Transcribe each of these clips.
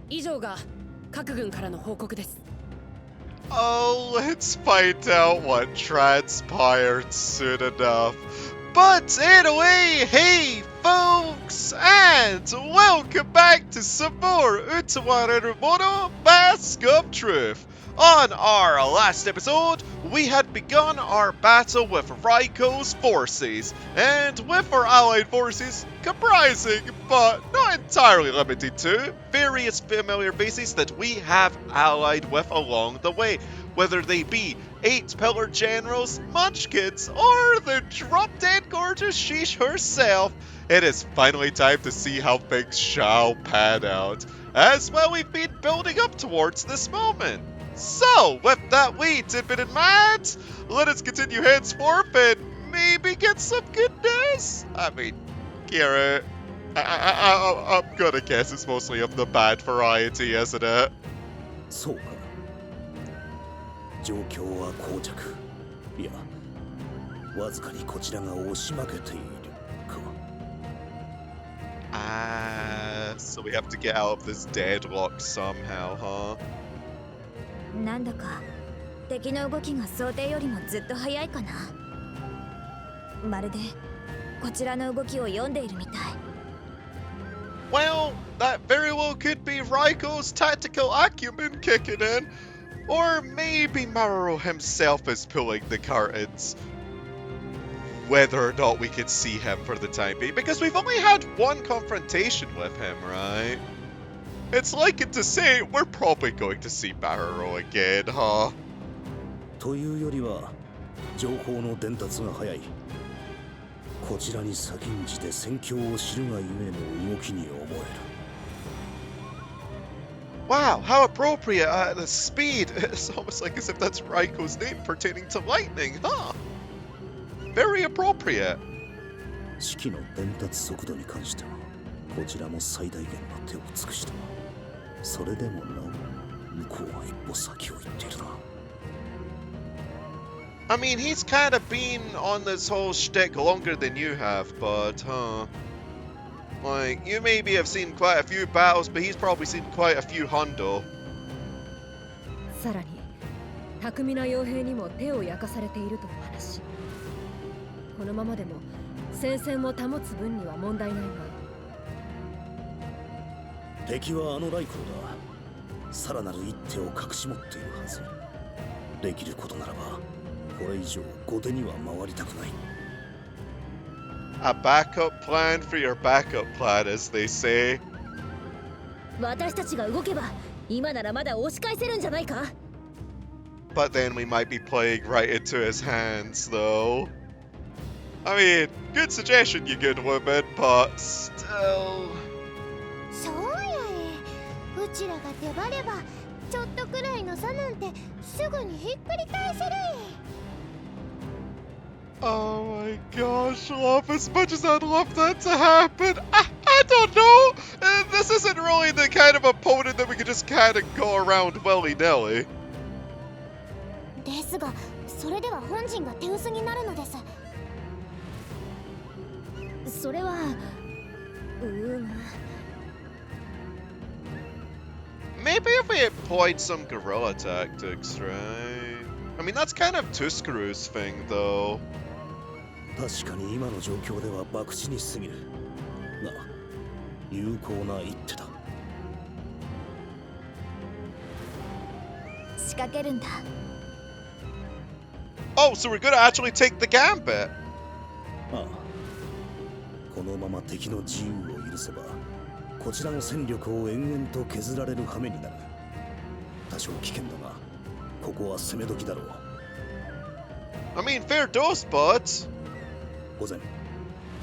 以上が各軍からの報告です。 Oh, let's find out what transpired soon enough. But anyway, hey folks, and welcome back to some more Utawarerumono Mask of Truth. On our last episode, we had begun our battle with Raiko's forces, and with our allied forces comprising, but not entirely limited to, various familiar faces that we have allied with along the way, whether they be 8-pillar generals, munchkins, or the drop-dead gorgeous Sheesh herself. It is finally time to see how things shall pan out, as well we've been building up towards this moment. So, with that wee tidbit in mind, let us continue henceforth and maybe get some good news? I mean, Garrett, I'm gonna guess it's mostly of the bad variety, isn't it? そうか。状況は膠着。いや、わずかにこちらが押し負けているか。So we have to get out of this deadlock somehow, huh? なんだか敵の動きが想定よりもずっと早いかな。まるでこちらの動きを読んでいるみたい。Well, that very well could be Raiko's tactical acumen kicking in, or maybe Maruo himself is pulling the curtains. Whether or not we can see him for the time being, because we've only had one confrontation with him, right? It's like it to say we're probably going to see Maruo again, huh? というよりは情報の伝達が早い。こちらに先んじて戦況を知るがゆえの動きに思える。Wow, how appropriate! The speed! It's almost like as if that's Raiko's name pertaining to lightning, huh? Very appropriate. 式の伝達速度に関してはこちらも最大限の手を尽くした。それでもなお向こうは一歩先を行っているな。I mean, he's kind of been on this whole shtick longer than you have, but, like, you maybe have seen quite a few battles, but he's probably seen quite a few hundo. さらに巧みな傭兵にも手を焼かされているとの話。このままでも戦線を保つ分には問題ないが。敵はあのライコーだ。さらなる一手を隠し持っているはず。できることならばこれ以上後手には回りたくない。A backup plan for your backup plan, as they say. 私たちが動けば今ならまだ押し返せるんじゃないか。 But then we might be playing right into his hands, though. I mean, good suggestion, you good woman, but still. そうやえ。うちらが出張ればちょっとくらいの差なんてすぐにひっくり返せる。Oh my gosh, love, as much as I'd love that to happen, I don't know. This isn't really the kind of opponent that we could just kind of go around willy-nilly. ですが、それでは本陣が手薄になるのです。それはMaybe if we employed some guerrilla tactics, right? I mean, that's kind of Tuscaru's thing, though. 確かに今の状況では博打に過ぎる。が、有効な一手だ。仕掛けるんだ。Oh, so we're gonna actually take the Gambit? ああ。このまま敵の自由を許せば、こちらの戦力を延々と削られる羽目になる。多少危険だが、ここは攻め時だろう。I mean, fair dose, but... 御前、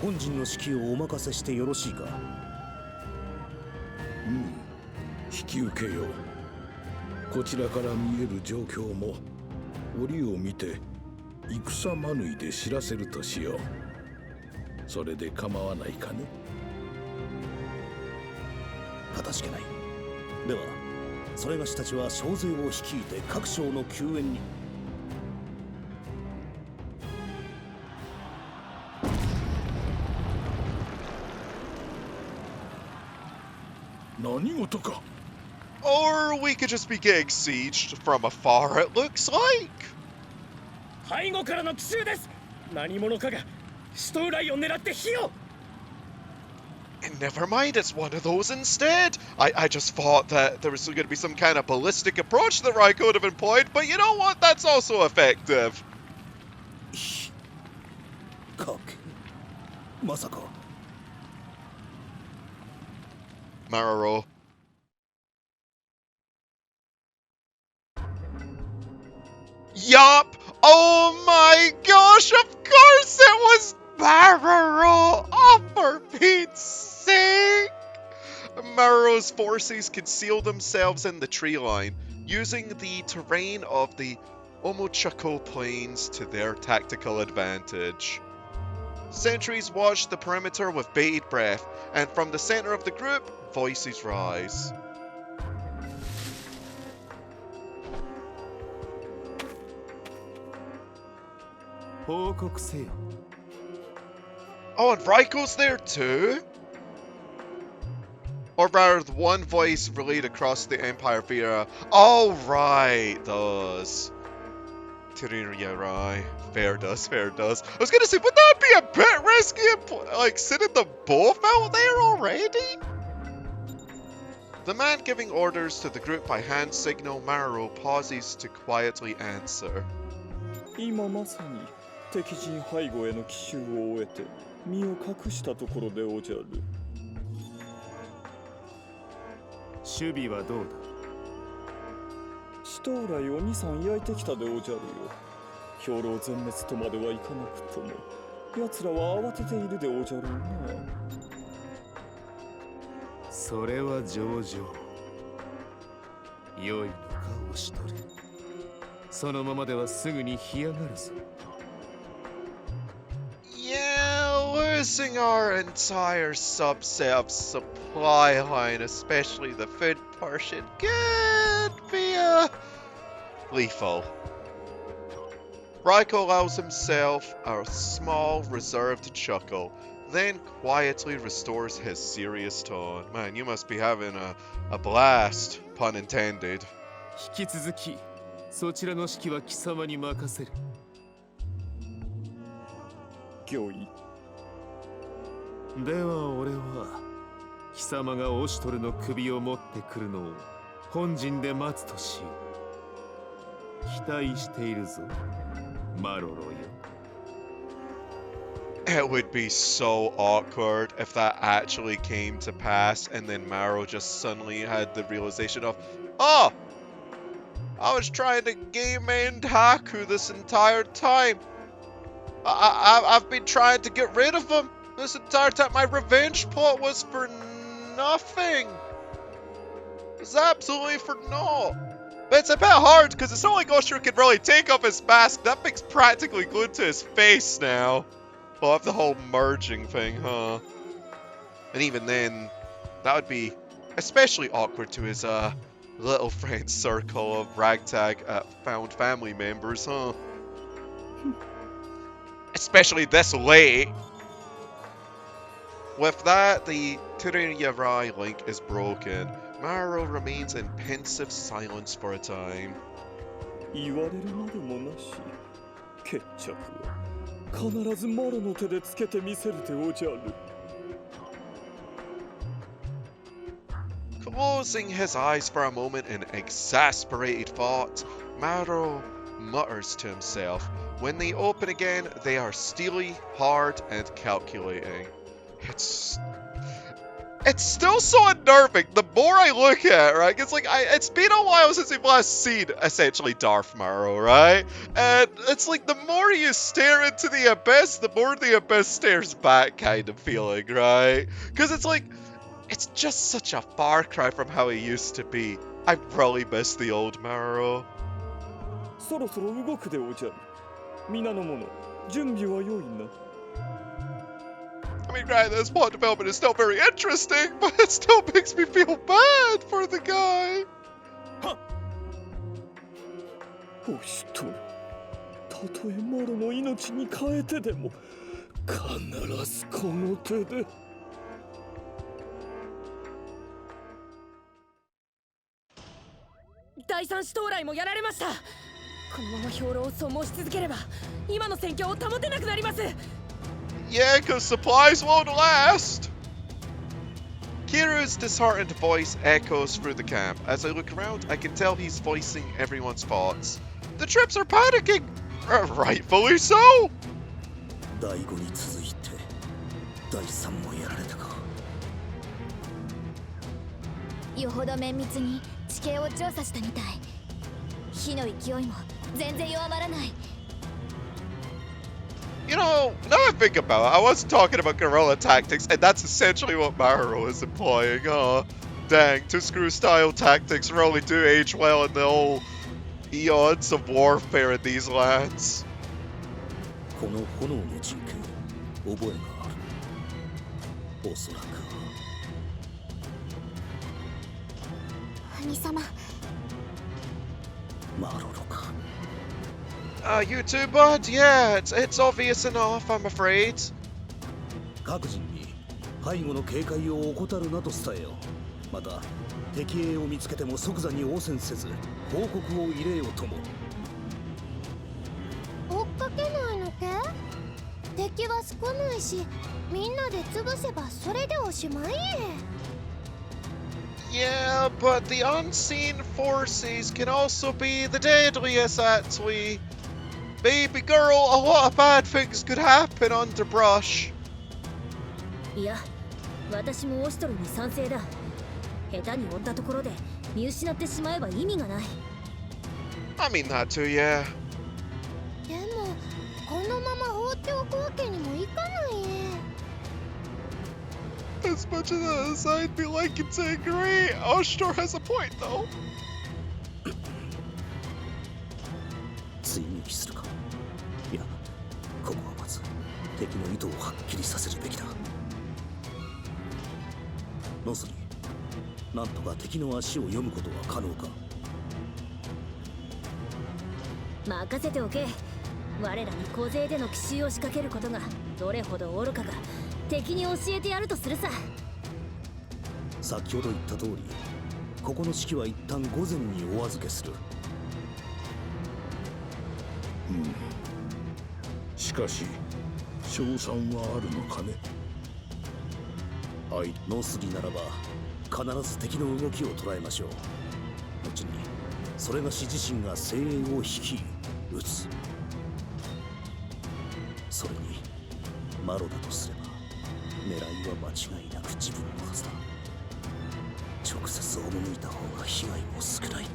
本陣の指揮をお任せしてよろしいか。引き受けよう。こちらから見える状況も折を見て戦マヌイで知らせるとしよう。それで構わないかね。かたしけない。ではそれがしたちは小勢を率いて各省の救援に。何事か。Or we could just be getting sieged from afar, it looks like. 背後からの奇襲です。何者かがシュトーライを狙って火を。 Never mind, it's one of those instead. I just thought that there was going to be some kind of ballistic approach that Raiko would have employed, but you know what? That's also effective. かまさか Maroro. Yup! Oh my gosh, of course it was Maroro! Oh, for Pete's sake! Maro's forces conceal themselves in the tree line, using the terrain of the Omochako Plains to their tactical advantage. Sentries watch the perimeter with bated breath, and from the center of the group, voices rise. Oh, and Raiko's there too? Or rather, the one voice relayed across the Empire via... Oh, right, those. Yeah, right. Fair does. I was gonna say, would that be a bit risky, like, sending them both out there already? The man giving orders to the group by hand signal Maroro pauses to quietly answer. 今まさに敵陣背後への奇襲を終えて身を隠したところでおじゃる。守備はどうだ。シュトーライを2、3焼いてきたでおじゃるよ。兵糧全滅とまではいかなくとも、奴らは慌てているでおじゃるな。それは上々。良いのか、オシトル。そのままではすぐに干上がるぞ。Yeah, losing our entire subset of supply line, especially the food portion, could be lethal. Raiko allows himself a small, reserved chuckle, then quietly restores his serious tone. Man, you must be having a blast, pun intended. 引き続き、そちらの指揮は貴様に任せる。御意。では俺は貴様がオシトルの首を持ってくるのを本陣で待つとしよう。期待しているぞ、マロロよ。It would be so awkward if that actually came to pass and then Maro just suddenly had the realization of, oh, I was trying to game end Haku this entire time. I've been trying to get rid of him this entire time. My revenge plot was for nothing. It was absolutely for naught. But it's a bit hard because it's not like Oshtor can really take off his mask. That thing's practically glued to his face now. We'll have the whole merging thing, huh? And even then, that would be especially awkward to his little friend circle of ragtag found family members, huh? Especially this late. With that, the Utawarerumono link is broken. Maro remains in pensive silence for a time. 言われるまでもなし、決着は必ずマロの手でつけてみせるでおじゃる。Closing his eyes for a moment in exasperated thought, Maro mutters to himself. When they open again, they are steely, hard, and calculating. It's still so unnerving. The more I look at it, right? It's like it's been a while since we've last seen essentially Darth Maro, right? And it's like the more you stare into the abyss, the more the abyss stares back, kind of feeling, right? Because it's like it's just such a far cry from how he used to be. I really miss the old Maro. そろそろ動くでおじゃる。皆の者、準備は良いな。I mean, granted, this plot development is still very interesting, but it still makes me feel bad for the guy. オシトル、たとえマロの命に変えてでも、必ずこの手で。第三死闘来もやられました。このまま兵糧を消耗し続ければ今の戦況を保てなくなります。 Yeah, because supplies won't last! Kiru's disheartened voice echoes through the camp. As I look around, I can tell he's voicing everyone's thoughts. The troops are panicking! Rightfully so! 第5に続いて第3もやられたか。よほど綿密に地形を調査したみたい。火の勢いも全然弱まらない。You know, now I think about it, I wasn't talking about guerrilla tactics, and that's essentially what Maru is employing, huh? Dang, 2-screw-style tactics really do age well in the old eons of warfare in these lands. この炎の陣形、覚えがある。おそらく兄様。マロロか。You too, bud? Yeah, it's obvious enough, I'm afraid. 各人に背後の警戒を怠るなと伝えよ。また敵兵を見つけても即座に応戦せず報告を入れようとも。追っかけないのけ？敵は少ないし、みんなで潰せばそれでおしまい。Yeah, but the unseen forces can also be the deadliest, actually. Baby girl, a lot of bad things could happen underbrush. いや、私もオシトルに賛成だ。下手に追ったところで見失ってしまえば意味がない。I mean that too, yeah. でもこのまま放っておくわけにもいかない。As much as I'd be liking to agree, Oshtor has a point, though. 追撃するか。いや、ここはまず敵の意図をはっきりさせるべきだ。ノスリー、なんとか敵の足を読むことは可能か。任せておけ。我らに小勢での奇襲を仕掛けることがどれほど愚かか敵に教えてやるとするさ。先ほど言った通り、ここの指揮は一旦午前にお預けする。しかし勝算はあるのかね。はい、ノースリーならば必ず敵の動きを捉えましょう。後にそれがし自身が精鋭を率い撃つ。それにマロだとすれば狙いは間違いなく自分のはずだ。直接赴いた方が被害も少ない。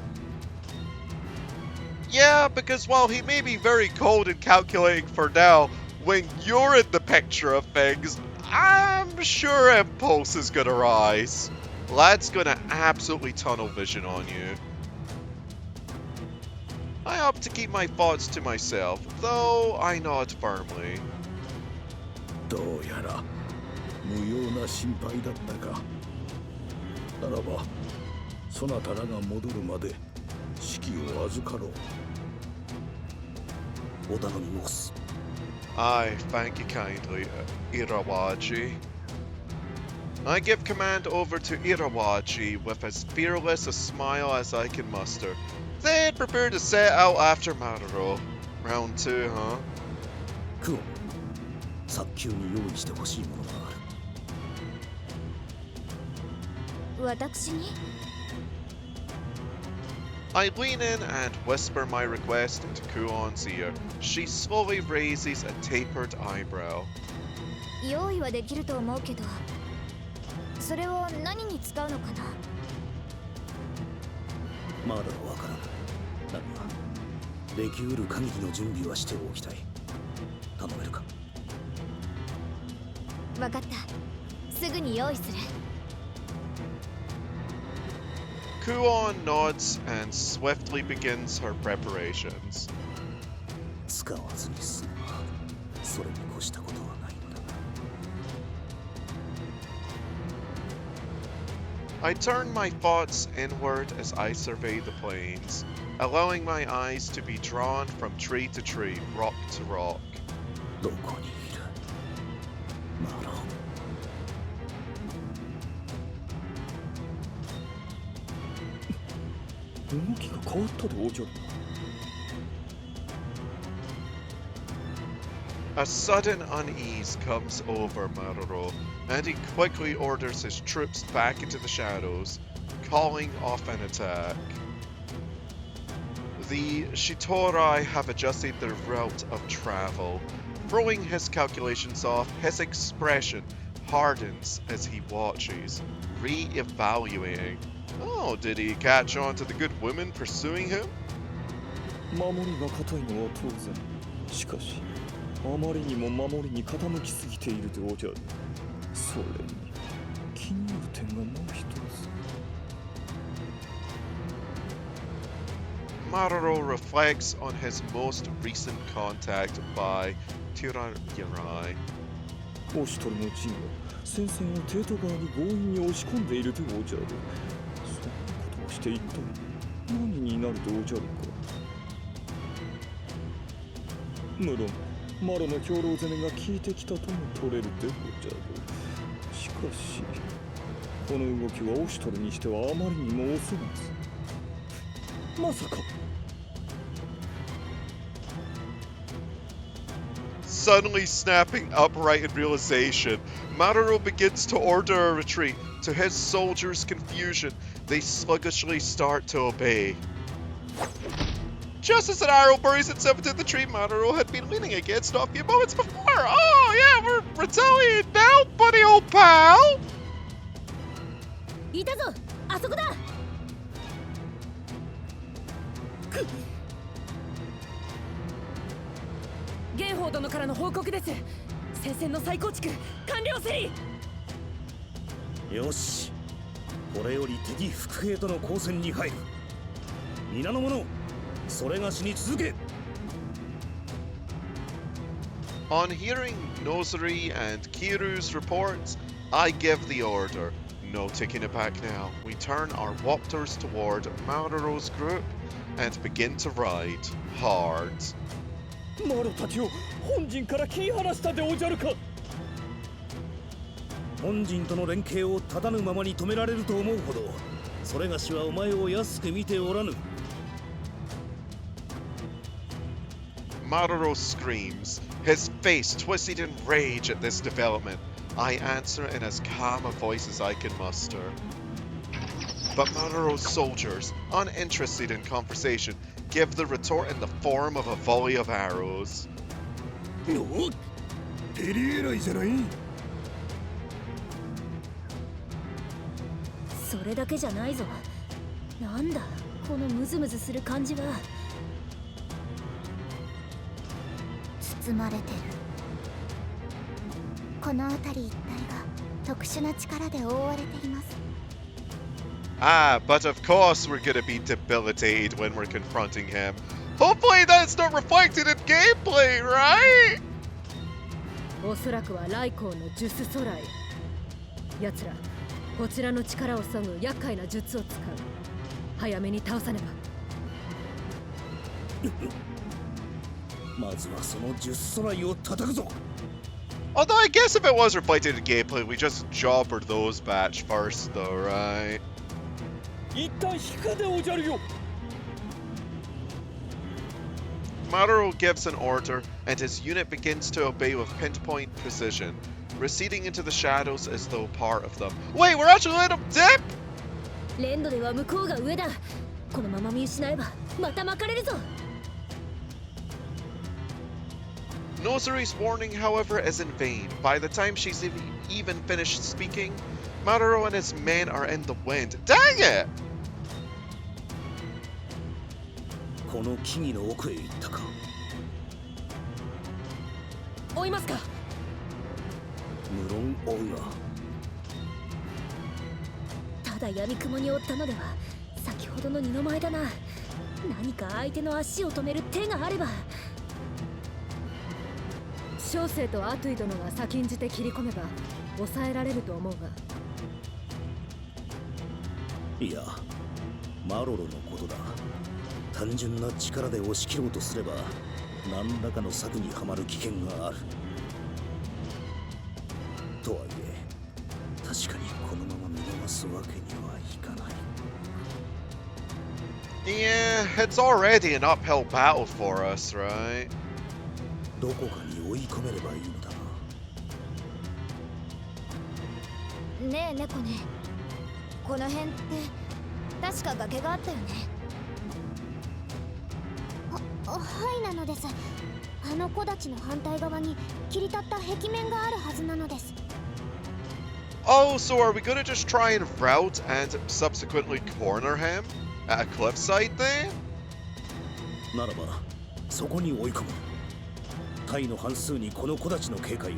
Yeah, because while he may be very cold and calculating for now, when you're in the picture of things, I'm sure impulse is gonna rise. Lad's gonna absolutely tunnel vision on you. I opt to keep my thoughts to myself, though I nod firmly. どうやら無用な心配だったか。ならばそなたらが戻るまで指揮を預かろう。お頼み申す。I thank you kindly, Irawaji. I give command over to Irawaji with as fearless a smile as I can muster. Then prepare to set out after Maruro. Round 2, huh? クオン、早急に用意してほしいものがある。私に？ I lean in and whisper my request into Kuon's ear. She slowly raises a tapered eyebrow. 用意はできると思うけど、それを何に使うのかな。まだわからん。だができうる限りの準備はしておきたい。頼めるか。わかった。すぐに用意する。Kuon nods and swiftly begins her preparations. 使わずに済むわ。それに越したことはないのだ。I turn my thoughts inward as I survey the plains, allowing my eyes to be drawn from tree to tree, rock to rock. どこにいるマロ。動きが変わったでおじゃる。 A sudden unease comes over Maroro, and he quickly orders his troops back into the shadows, calling off an attack. The Shitorai have adjusted their route of travel. Throwing his calculations off, his expression hardens as he watches, re-evaluating. Oh, did he catch on to the good women pursuing him? 守りが固いのは当然。しかし、あまりにも守りに傾きすぎているでおじゃる。それに気になる点がもう一つ。 Maroro reflects on his most recent contact by Utawarerumono. オシトルの陣は戦線をテート側に強引に押し込んでいるでおじゃる。そんなことをして一体何になるでおじゃるか。無論マロの兵糧攻めが効いてきたとも取れるでおじゃる。しかしこの動きはオシトルにしてはあまりにも遅い。まさか。 Suddenly snapping upright in realization, Maroro begins to order a retreat. To his soldiers' confusion, they sluggishly start to obey. Just as an arrow buries itself into the tree Maroro had been leaning against not a few moments before. Oh yeah, we're retaliating now, buddy old pal! いたぞ、あそこだ。玄宝殿からの報告です。戦線の再構築完了せり。よし、これより敵伏兵との交戦に入る。皆の者、それがしに続け。 On hearing Nozuri and Kiru's reports, I give the order. No taking it back now. We turn our wapters toward Maroro's group and begin to ride hard. マロたちを本陣から切り離したでおじゃるか。本陣との連携を立たぬままに止められると思うほど、それがしはお前を安く見ておらぬ。 Maroro screams, his face twisted in rage at this development. I answer in as calm a voice as I can muster. But Maroro's soldiers, uninterested in conversation, give the retort in the form of a volley of arrows. おっ、ペリエライじゃない。それだけじゃないぞ。なんだこのムズムズする感じは。包まれてる。この辺り一帯が特殊な力で覆われています。 Ah, but of course we're gonna be debilitated when we're confronting him. Hopefully that's not reflected in gameplay, right? おそらくはライコーのジュスソライ。奴らこちらの力を削ぐ厄介な術を使う。早めに倒さねば。まずはその10ソライを叩くぞ。 Although I guess if it was reflected in gameplay, we just jobbered those batch first though, right? 一旦引くでおじゃるよ。 Maroro gives an order, and his unit begins to obey with pinpoint precision, receding into the shadows as though part of them. Wait, we're actually letting them dip?連度では向こうが上だ。このまま見失えばまた巻かれるぞ。 Nozuri's warning, however, is in vain. By the time she's even finished speaking, Maroro and his men are in the wind. Dang it! この木々の奥へ行ったか。追いますか。無論追うが。ただ闇雲に追ったのでは先ほどの二の舞だな。何か相手の足を止める手があれば。小生とアトゥイ殿が先んじて切り込めば抑えられると思うが。いや、マロロのことだ。単純な力で押し切ろうとすれば何らかの策にはまる危険がある。とはいえ確かにこのまま見逃すわけにはいかない。it's already an uphill battle for us, right? どこかに追い込めればいいのだな。ねえ猫ね、この辺って確か崖があったよね。はいなのです。あの木立の反対側に切り立った壁面があるはずなのです。Oh, so are we gonna just try and rout and subsequently corner him at a cliffside then? ならばそこに追い込む。タイの半数にこの木立の警戒を、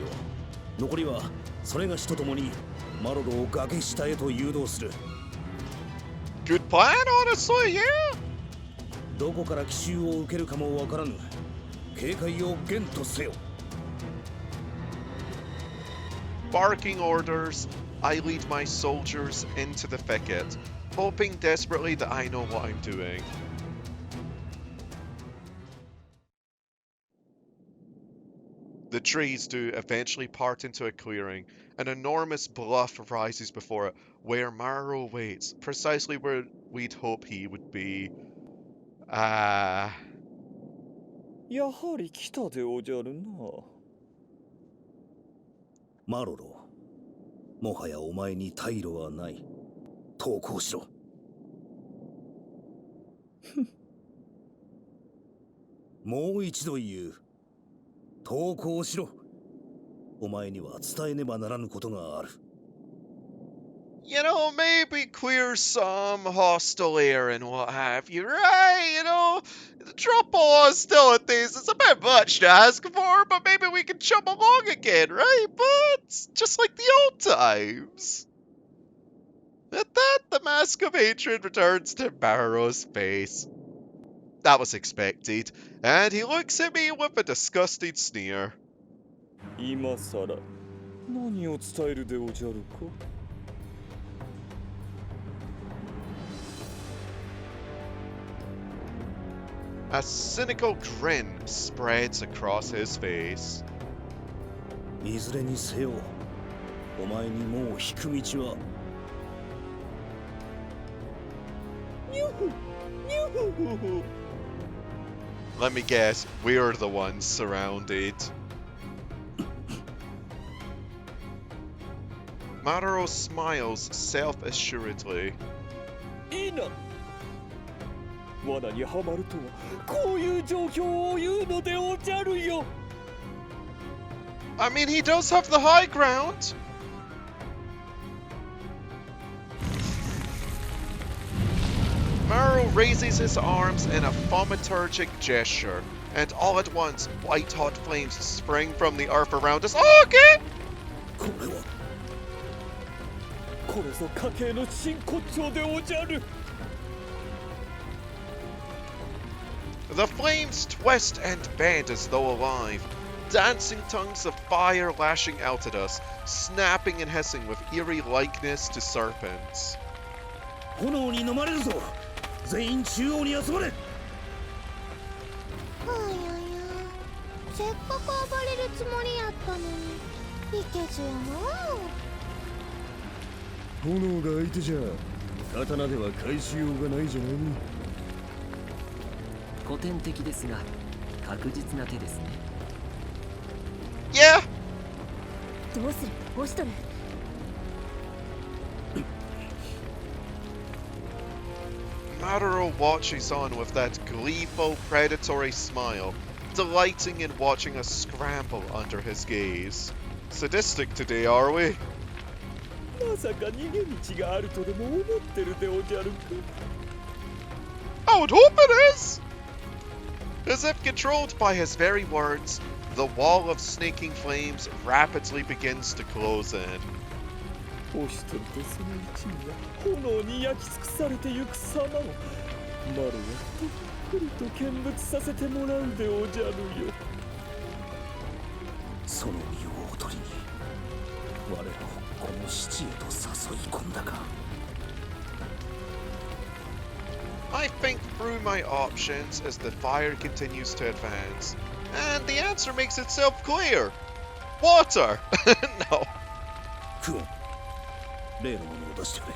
残りはそれがしとともにマロロを崖下へと誘導する。 Good plan, honestly, yeah. どこから奇襲を受けるかもわからぬ。警戒を厳とせよ。 Barking orders, I lead my soldiers into the thicket, hoping desperately that I know what I'm doing. The trees do eventually part into a clearing. An enormous bluff rises before it, where Maro waits, precisely where we'd hope he would be. やはり来たでおじゃるな。マロロ、もはやお前に退路はない。投降しろ。もう一度言う。投降しろ。お前には伝えねばならぬことがある。You know, maybe clear some hostile air and what have you, right? You know, drop all hostilities. It's a bit much to ask for, but maybe we can chum along again, right? But just like the old times. At that, the mask of hatred returns to Barrow's face. That was expected, and he looks at me with a disgusted sneer. 今さら何を伝えるでおじゃるか。A cynical grin spreads across his face. いずれにせよ、お前にもう引く道は。Let me guess, we're the ones surrounded. Madaro smiles self-assuredly. いいな。罠にはまるとはこういう状況を言うのでおじゃるよ。I mean, he does have the high ground. Maro raises his arms in a thaumaturgic gesture, and all at once, white-hot flames spring from the earth around us. Oh, okay! これは。これぞ家系の真骨頂でおじゃる。The flames twist and bend as though alive, dancing tongues of fire lashing out at us, snapping and hissing with eerie likeness to serpents. 炎に飲まれるぞ。全員中央に集まれ。はやや、せっかく暴れるつもりやったのにいけずやな。炎が相手じゃ刀では返しようがないじゃない。古典的ですが確実な手ですね。Yeah! どうするオシトル。Madaro watches on with that gleeful, predatory smile, delighting in watching us scramble under his gaze. Sadistic today, are we? まさか逃げ道があるとでも思ってるでおじゃるか。I would hope it is! As if controlled by his very words, the wall of snaking flames rapidly begins to close in. オシトルとその一味が炎に焼き尽くされてゆく様をマロはとっくりと見物させてもらうでおじゃるよ。その身を踊りに我らをこの七へと誘い込んだか。I think through my options as the fire continues to advance, and the answer makes itself clear. Water! No. クオン、例のものを出してく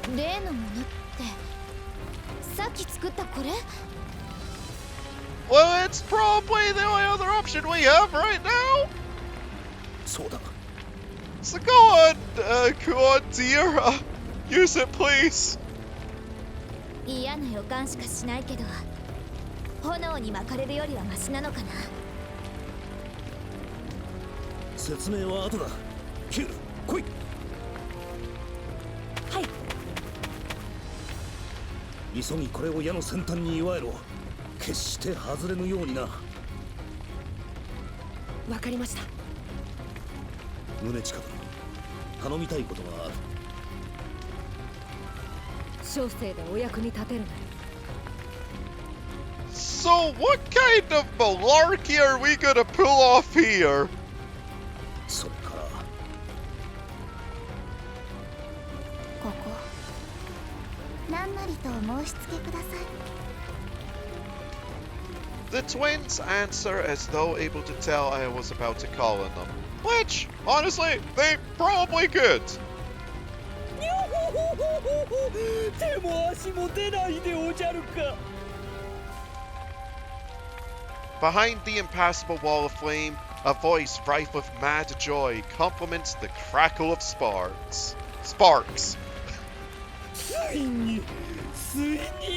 れ。例のものってさっき作ったこれ？ Well, it's probably the only other option we have right now. そうだ。 So go on, Kuon dear. Use it, please. 嫌な予感しかしないけど、炎に巻かれるよりはマシなのかな。説明は後だ。キュール、来い。はい。急ぎこれを矢の先端に祝えろ。決して外れぬようにな。わかりました。宗近殿、頼みたいことがある。小生でお役に立てるなら。So, what kind of malarkey are we gonna pull off here? それからここ何なりとお申し付けください。 The twins answer as though able to tell I was about to call on them. Which, honestly, they probably could. 手も足も出ないでおじゃるか。 Behind the impassable wall of flame, a voice rife with mad joy complements the crackle of sparks. Sparks. ついに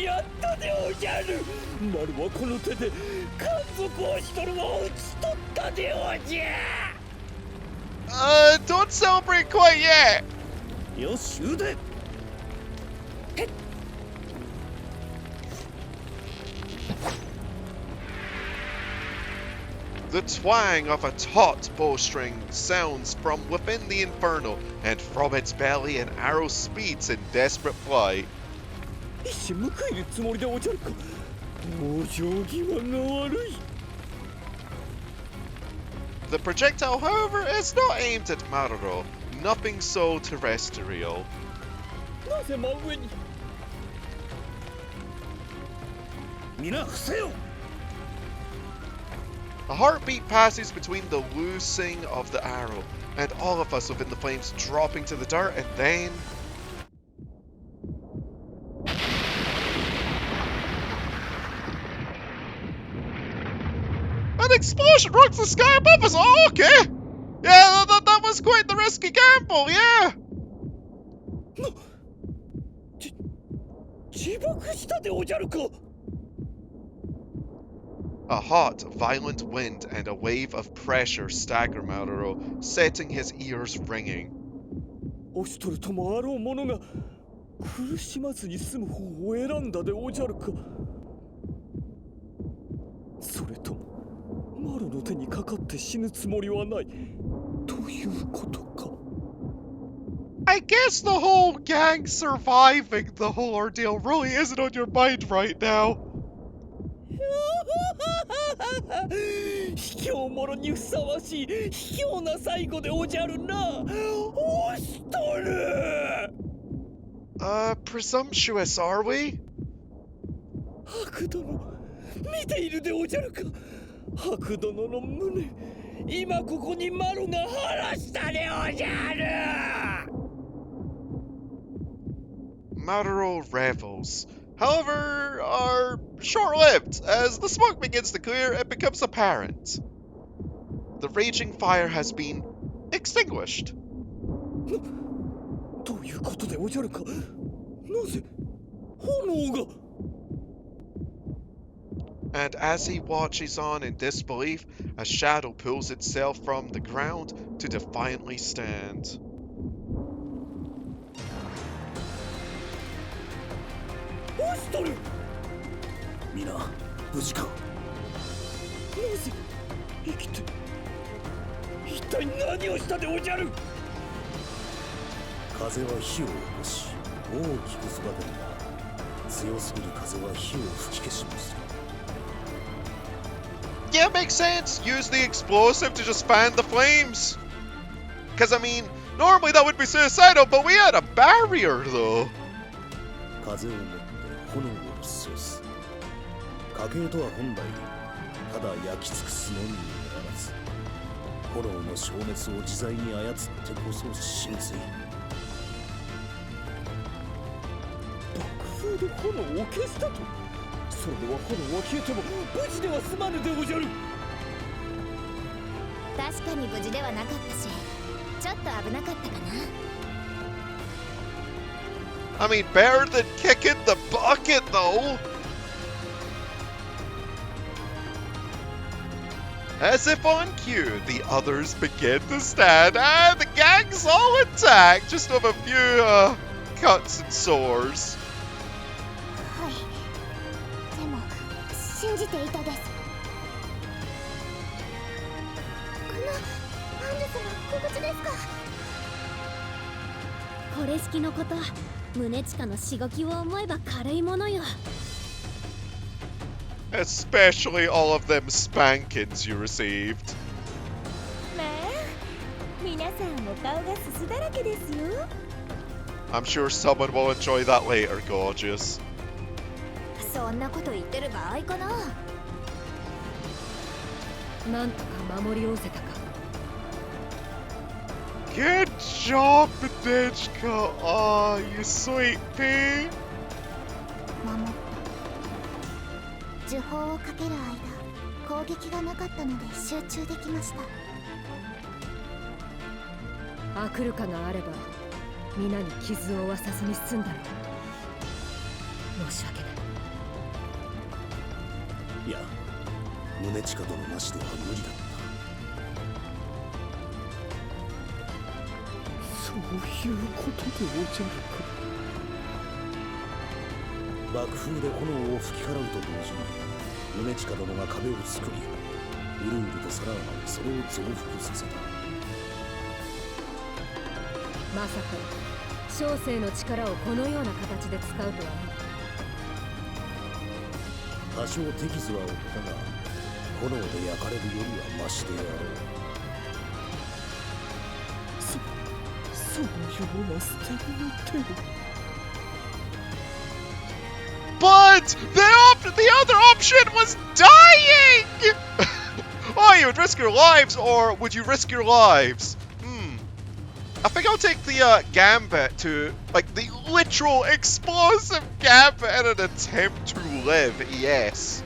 やったでおじゃる。マルはこの手で海賊をしとるを討ち取ったでおじゃ。Don't celebrate quite yet. よし、撃て。 The twang of a taut bowstring sounds from within the inferno, and from its belly an arrow speeds in desperate flight. 一瞬報いるつもりでおじゃるか。往生際が悪い。 The projectile, however, is not aimed at Maruro, nothing so terrestrial. なぜ真上に。皆伏せよ。 A heartbeat passes between the loosing of the arrow, and all of us within the flames dropping to the dirt, and then... An explosion rocks the sky above us! Oh, okay! Yeah, that was quite the risky gamble, yeah! 自爆したでおじゃるか。 A hot, violent wind and a wave of pressure stagger Maruro, setting his ears ringing. オシトルともあろう者が苦しまずに済む方を選んだでおじゃるか。それともマロの手にかかって死ぬつもりはないということか。 I guess the whole gang surviving the whole ordeal really isn't on your mind right now. 卑怯者にふさわしい卑怯な最後でおじゃるな。オシトル。Presumptuous, are we? ハク殿、見ているでおじゃるか。ハク殿の胸、今ここにマロが晴らしたでおじゃる。 Maruro revels, however, are short-lived. As the smoke begins to clear, it becomes apparent. The raging fire has been extinguished. どういうことでおじゃるか。なぜ炎が。 And as he watches on in disbelief, a shadow pulls itself from the ground to defiantly stand. オシトル。皆、無事か。なぜ生きて。一体何をしたでおじゃる。風は火を起こし、大きく育てるが、強すぎる風は火を吹き消します。 Yeah, it makes sense. Use the explosive to just fan the flames. Because, I mean, normally that would be suicidal, but we had a barrier, though. 風を持って炎を制す。家系とは本来、ただ焼き尽くすのみにあらず、炎の消滅を自在に操ってこそ神髄。風で炎を消したと。それでは炎は消えても無事では済まぬでおじゃる。確かに無事ではなかったし、ちょっと危なかったかな。I mean, better than kicking the bucket, though. As if on cue, the others begin to stand, and the gang's all intact, just with a few cuts and sores. はい。でも信じていたです。アンデスがご無事ですか。これ式のこと、宗近のしごきを思えば軽いものよ。Especially all of them spankings you received. まあ、皆さんお顔がすすだらけですよ。I'm sure someone will enjoy that later, gorgeous. そんなこと言ってる場合かな。なんとか守りおせたか。Good job, Medechka. Aw, you sweet pea. 守った。呪法をかける間、攻撃がなかったので集中できました。アクルカがあれば皆に傷を負わさずに済んだろう。申し訳ない。いや、宗近殿なしでは無理だった。そういうことでおじゃるか。爆風で炎を吹き払うと同時に宗近殿が壁を作り、うるうるとさらわにそれを増幅させた。まさか小生の力をこのような形で使うとはね。多少手傷は負ったが、炎で焼かれるよりはマシであろう。そのような捨て身の手を。But the other option was dying! Oh, you would risk your lives, or would you risk your lives? I think I'll take the Gambit to, like, the literal explosive Gambit in an attempt to live, yes.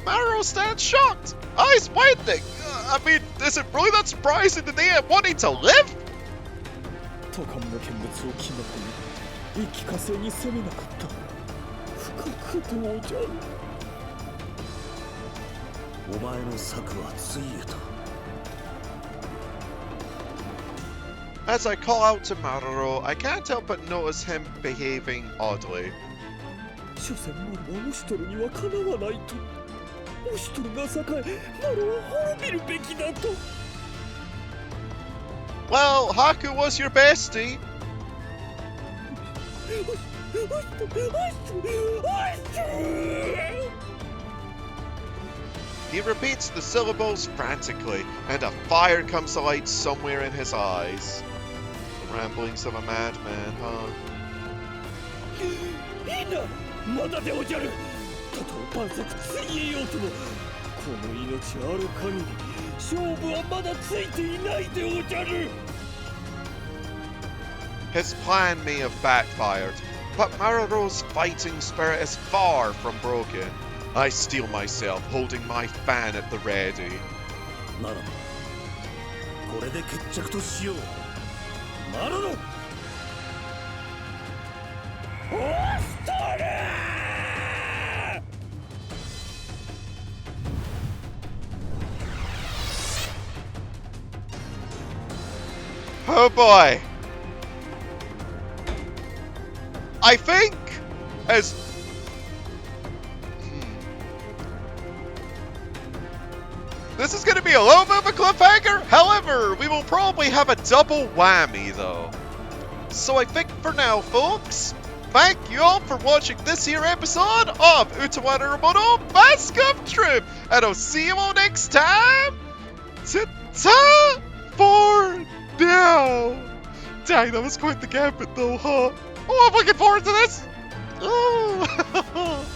Maru stands shocked, eyes widening. I mean, is it really that surprising that they are wanting to live? 高みの見物を決め込み、一気火星に攻めなかった。不覚でおじゃる。お前の策はついえた。As I call out to Maru, I can't help but notice him behaving oddly. 所詮マルはオシュトルにはかなわないと。オシュトルが栄え、マルは滅びるべきだと。Well, Haku was your bestie. He repeats the syllables frantically, and a fire comes to light somewhere in his eyes. The ramblings of a madman, huh? いいな、まだでおじゃる。たとえ万策ついえようとも、この命ある限り、勝負はまだついていないでおじゃる。His plan may have backfired, but Maruro's fighting spirit is far from broken. I steel myself, holding my fan at the ready. ならば、これで決着としよう。マルロ！オストル！ Oh boy! I think as this is going to be a little bit of a cliffhanger. However, we will probably have a double whammy though. So I think for now, folks, thank you all for watching this here episode of Utawarerumono Mask of Truth, and I'll see you all next time. Ta-ta for now. Dang, that was quite the gambit though, huh? Oh, I'm looking forward to this! Oh.